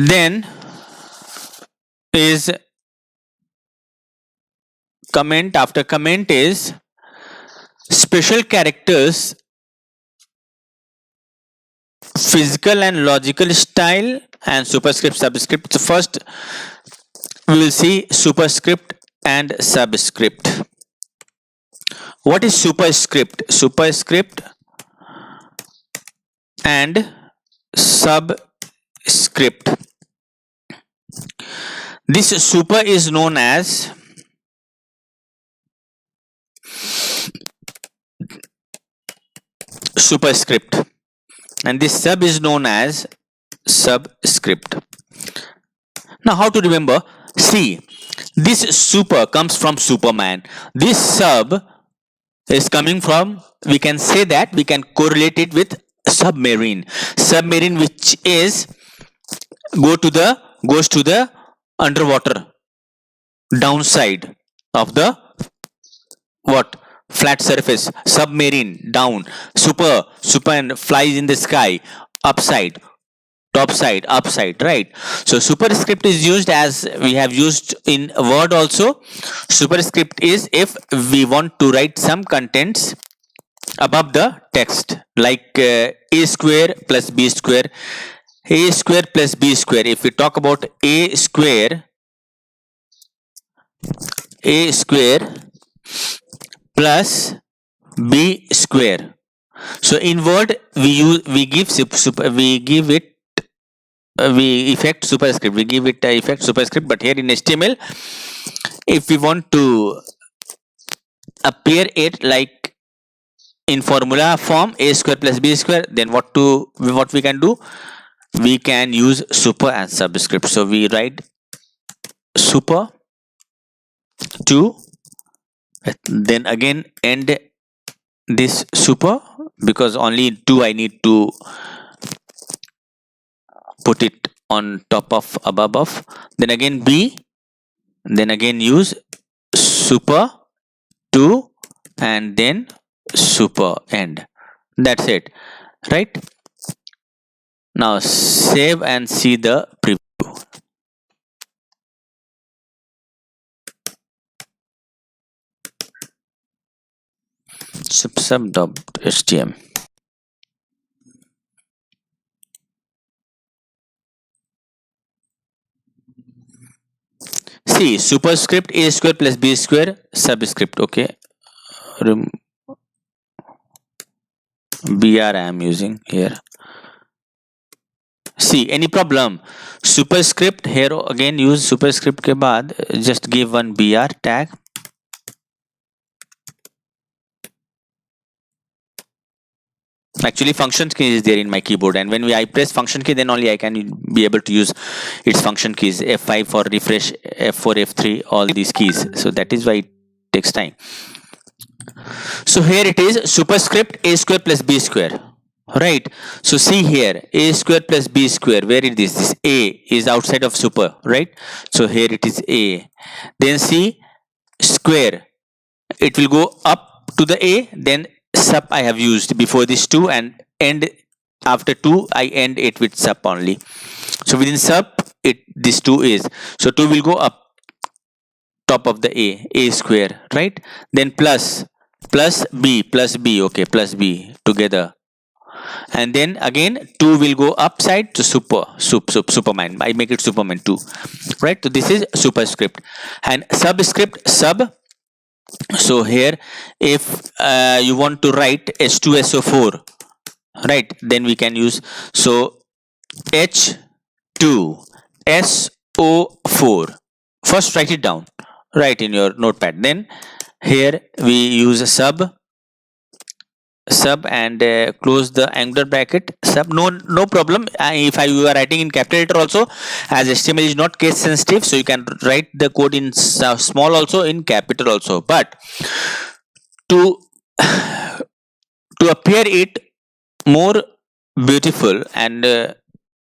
Then is comment. After comment is special characters, physical and logical style, and superscript, subscript. So first we will see superscript and subscript. What is superscript? Superscript and subscript. This super is known as superscript and this sub is known as subscript. Now how to remember? See, this super comes from Superman. This sub is coming from, we can say that we can correlate it with submarine. Submarine, which is goes to the underwater downside of the what? Flat surface. Submarine down. Super and flies in the sky. Upside, top side, upside, right? So superscript is used as we have used in Word also. Superscript is if we want to write some contents above the text, like a square plus b square, a square plus b square. If we talk about a square plus b square. So in Word we give effect superscript. We give it effect superscript, but here in HTML, if we want to appear it like in formula form a square plus b square, then what we can do? We can use super and subscript. So we write super 2, then again end this super, because only 2 I need to put it on top of above, then again b, then again use super 2 and then super end. That's it, right? Now save and see the preview. sub.html. See, superscript a square plus b square, subscript. Okay, br I am using here. See, any problem? Superscript here again, use superscript के बाद just give one br tag. Actually function key is there in my keyboard, and when I press function key, then only I can be able to use its function keys. F5 for refresh, F4, F3, all these keys. So that is why it takes time. So here it is, superscript a square plus b square, right? So see here, a square plus b square, where it is? This a is outside of super, right? So here it is a. Then see, square, it will go up to the a, then sub I have used before this 2, and end after 2 I end it with sub only. So within sub this 2 is, so 2 will go up top of the a square, right? Then plus b, okay, plus b together, and then again 2 will go upside to Superman. I make it Superman 2, right? So this is superscript. And subscript, sub. So here if you want to write H2SO4, right, then we can use, so H2SO4. First write it down, write in your notepad. Then here we use a sub and close the angular bracket, sub. No problem if you are writing in capital letter also, as HTML is not case sensitive, so you can write the code in small also, in capital also. But to appear it more beautiful and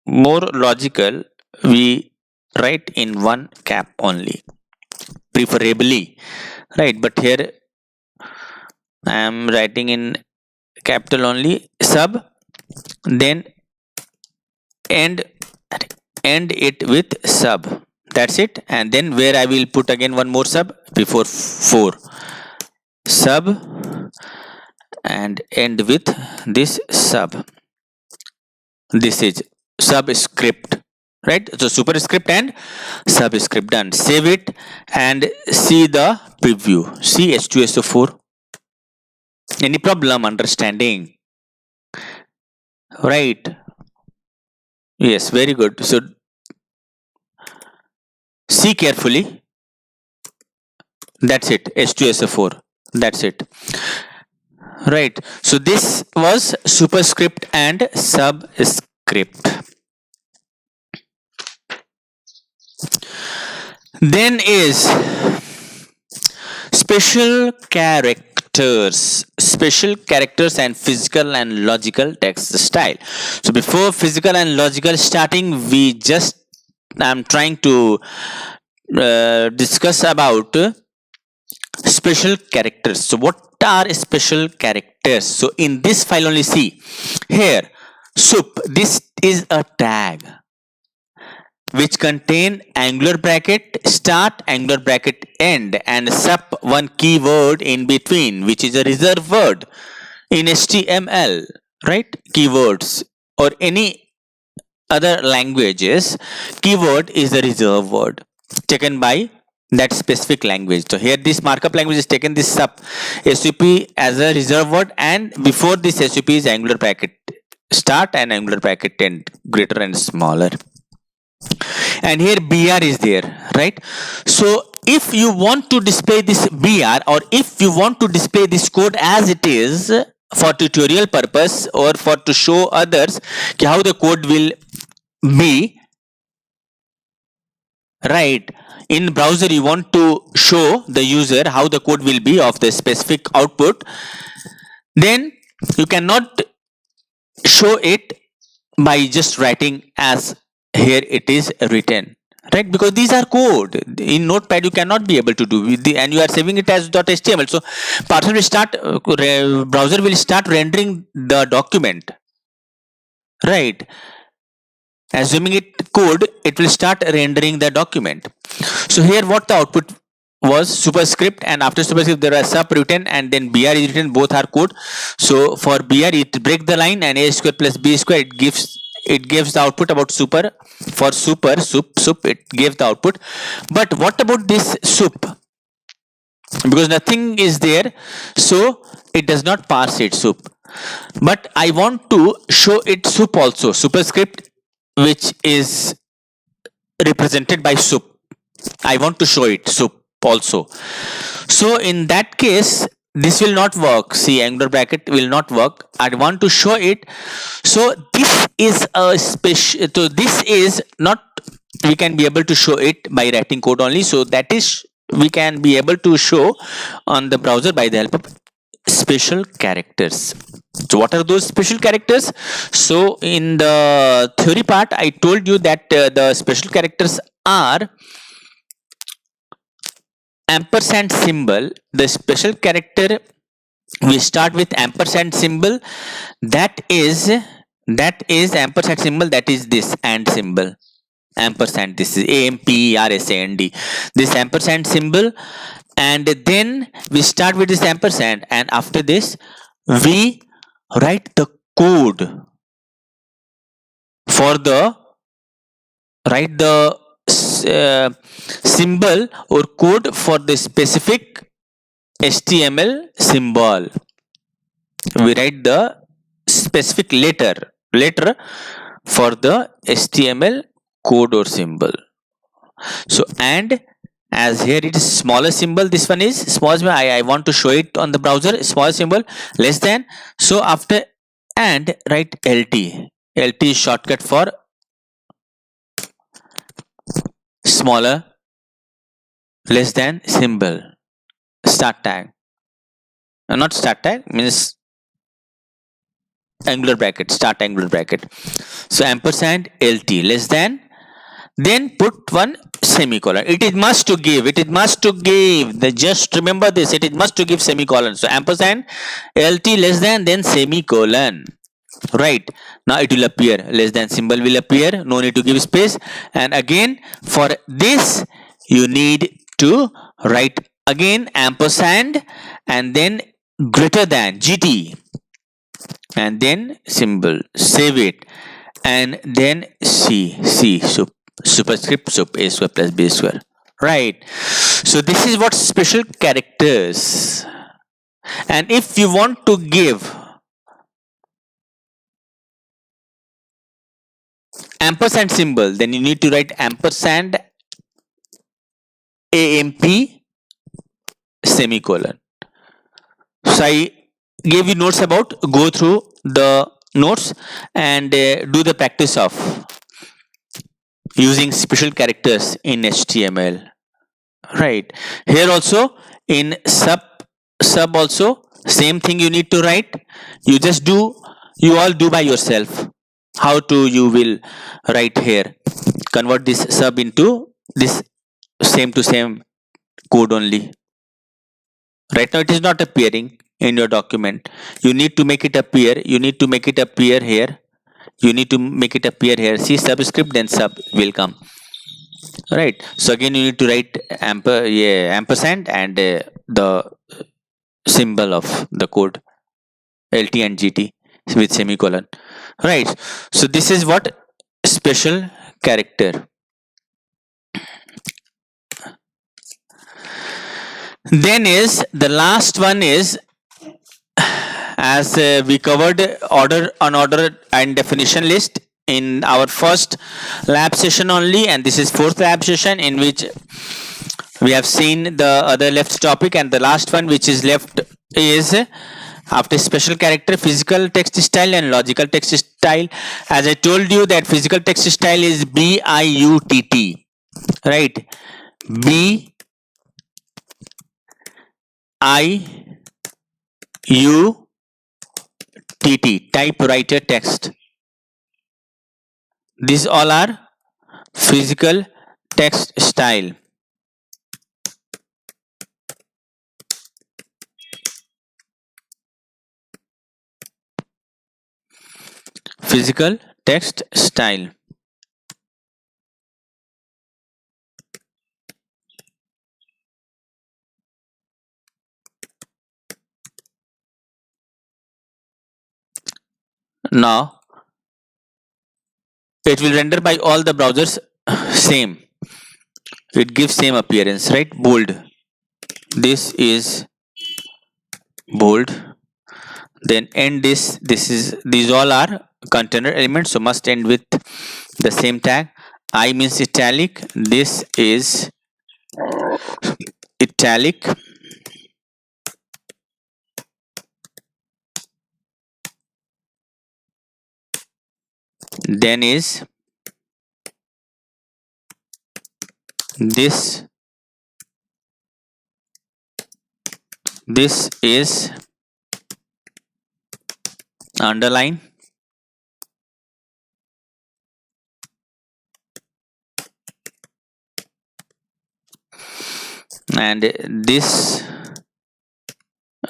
more logical, we write in one cap only, preferably, right? But here I am writing in capital only, sub, then end end it with sub. That's it. And then where I will put again one more sub before 4. Sub and end with this sub. This is subscript, right? So superscript and subscript done. Save it and see the preview. See H2SO4. Any problem understanding? Right. Yes, very good. So see carefully. That's it. H2SO4. That's it. Right. So this was superscript and subscript. Then is special characters and physical and logical text style. So before physical and logical starting, I'm trying to discuss about special characters. So what are special characters? So in this file only, see here, sup, this is a tag which contain angular bracket start, angular bracket end, and sup, one keyword in between, which is a reserved word in HTML, right? Keywords or any other languages, keyword is a reserved word taken by that specific language. So here this markup language is taken this sup sup as a reserved word, and before this sup is angular bracket start and angular bracket end, greater and smaller. And here br is there, right? So if you want to display this br, or if you want to display this code as it is for tutorial purpose, or for to show others how the code will be, right? In browser you want to show the user how the code will be of the specific output, then you cannot show it by just writing as here it is written, right? Because these are code in notepad, you cannot be able to do with the, and you are saving it as .html. So Parser will start browser will start rendering the document, right? Assuming it code, it will start rendering the document. So here what the output was superscript, and after superscript there was sub written, and then br is written, both are code. So for br it break the line, and a square plus b square, it gives the output about super. For sup it gives the output. But what about this sup? Because nothing is there, so it does not pass it sup. But I want to show it sup also, superscript which is represented by sup. I want to show it sup also. So in that case this will not work. See, angular bracket will not work. I want to show it. So this is a special, so this is not, we can be able to show it by writing code only. So that is, we can be able to show on the browser by the help of special characters. So what are those special characters? So in the theory part I told you that the special characters are ampersand symbol. The special character, we start with ampersand symbol, that is ampersand symbol, that is this and symbol, ampersand, this is AMPERSAND, this ampersand symbol, and then we start with this ampersand, and after this we write the code for the, write the symbol or code for the specific HTML symbol. We write the specific letter for the HTML code or symbol. So and as here it is smaller symbol, this one is small symbol, I want to show it on the browser, small symbol, less than. So after and write LT. LT is shortcut for smaller, less than symbol, start tag, not start tag, means angular bracket, start angular bracket. So ampersand LT less than, then put one semicolon. It is must to give, just remember this, it is must to give semicolon. So ampersand LT less than, then semicolon. right? Now it will appear, less than symbol will appear, no need to give space. And again for this you need to write again ampersand and then greater than GT and then symbol, save it, and then C superscript sub a square plus b square, right? So this is what special characters. And if you want to give ampersand symbol, then you need to write ampersand amp semicolon. So I gave you notes about, go through the notes and do the practice of using special characters in HTML, right? Here also in sub also same thing you need to write. You just do, you all do by yourself how to you will write here, convert this sub into this same to same code only. Right now it is not appearing in your document. You need to make it appear, you need to make it appear here, you need to make it appear here. See subscript, then sub will come, right? So again you need to write ampersand and the symbol of the code LT and GT with semicolon, right? So this is what special character. Then is the last one is, as we covered order, unordered and definition list in our first lab session only, and this is fourth lab session in which we have seen the other left topic, and the last one which is left is after special character, physical text style and logical text style. As I told you that physical text style is BIUTT, right? BIUTT, typewriter text. These all are physical text style. Physical text style. Now it will render by all the browsers same. It gives same appearance, right? Bold. This is bold. Then end this. This is, these all are container elements, so must end with the same tag. I means italic. This is italic. Then is this is underline. And this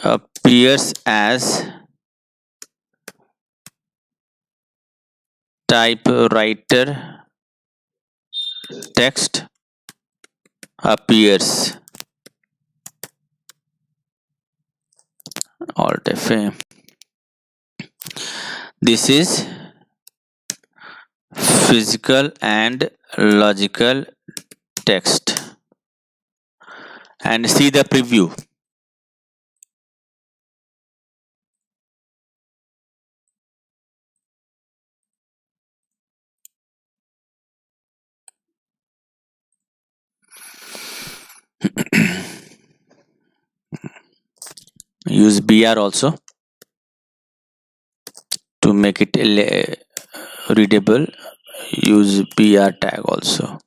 appears as typewriter text appears. Alt F. This is physical and logical text. And see the preview. Use BR also to make it readable. Use BR tag also.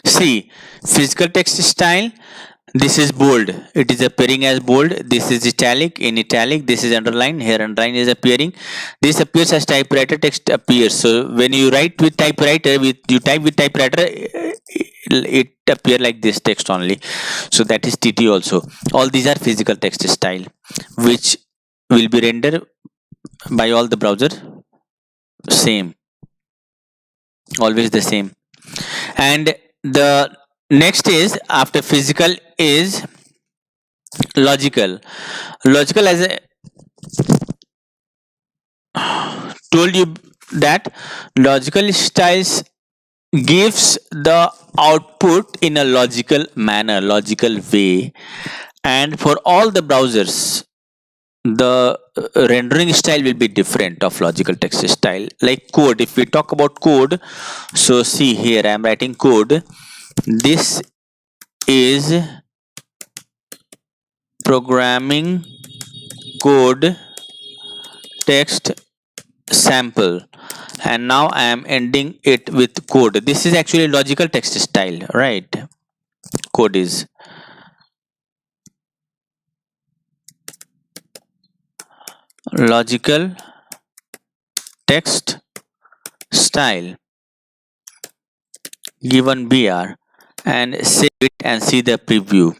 See, physical text style, This is bold. It is appearing as bold. This is italic. In italic, this is underline. Here, underline is appearing. This appears as typewriter text appears. So when you write with typewriter, you type with typewriter, it appear like this text only. So that is TT also. All these are physical text style, which will be rendered by all the browser same, always the same. And the next is after physical is logical. Logical, as I told you, that logical styles gives the output in a logical manner, logical way, and for all the browsers the rendering style will be different of logical text style. Like code, if we talk about code, so see here I am writing code. This is programming code text sample, and now I am ending it with code. This is actually logical text style, right? Code is logical text style given BR, and save it and see the preview.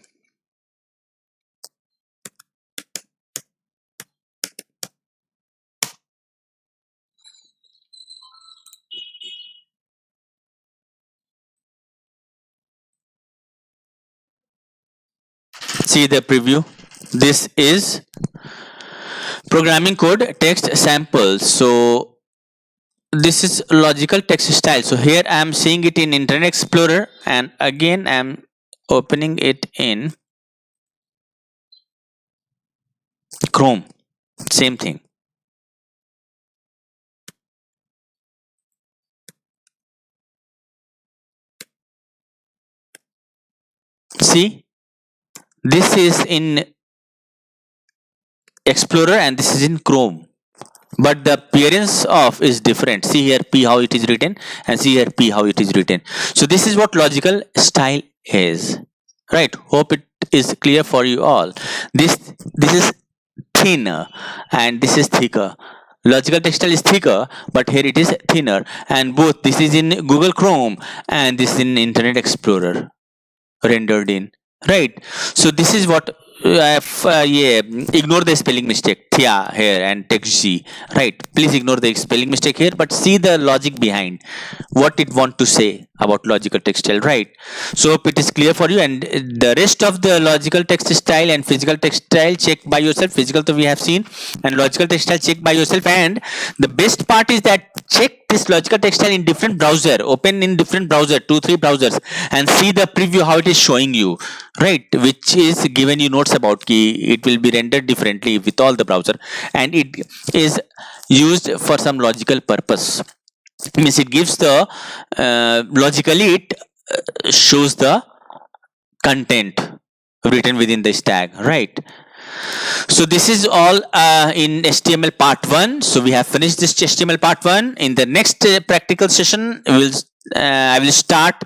See the preview. This is programming code text sample. So this is logical text style. So here I am seeing it in Internet Explorer, and again I am opening it in Chrome. Same thing. See, this is in Explorer and this is in Chrome, but the appearance of is different. See here P how it is written, and see here P how it is written. So this is what logical style is, right? Hope it is clear for you all. This is thinner and this is thicker. Logical text style is thicker, but here it is thinner, and both this is in Google Chrome and this is in Internet Explorer rendered in, right? So this is what yeah, ignore the spelling mistake thia here and text G, right? Please ignore the spelling mistake here, but see the logic behind what it want to say about logical text style, right? So hope it is clear for you, and the rest of the logical text style and physical text style check by yourself. Physical we have seen, and logical text style check by yourself. And the best part is that check this logical text style in different browser, open in different browser, 2-3 browsers, and see the preview how it is showing you, right? Which is given you notes about key. It will be rendered differently with all the browser, and it is used for some logical purpose. Means it gives the logically it shows the content written within the stack, right? So this is all in HTML part 1. So we have finished this HTML part 1. In the next practical session, I will start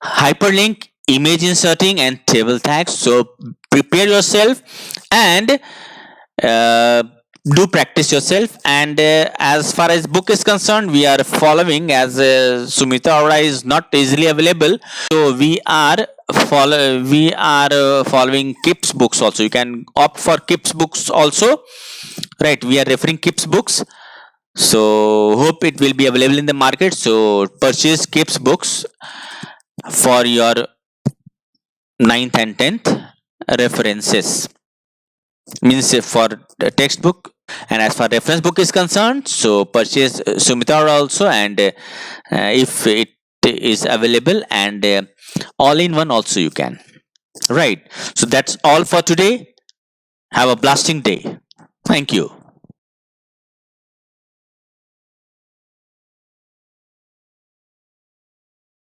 hyperlink, image inserting, and table tags. So prepare yourself and do practice yourself. And as far as book is concerned, we are following, as Sumita Arora is not easily available, so we are following Kip's books also. You can opt for Kip's books also, right? We are referring Kip's books, so hope it will be available in the market. So purchase Kip's books for your 9th and 10th references, means for the textbook. And as far reference book is concerned, so purchase Sumita Arora also, and if it is available, and all in one also you can, right? So that's all for today. Have a blasting day. Thank you.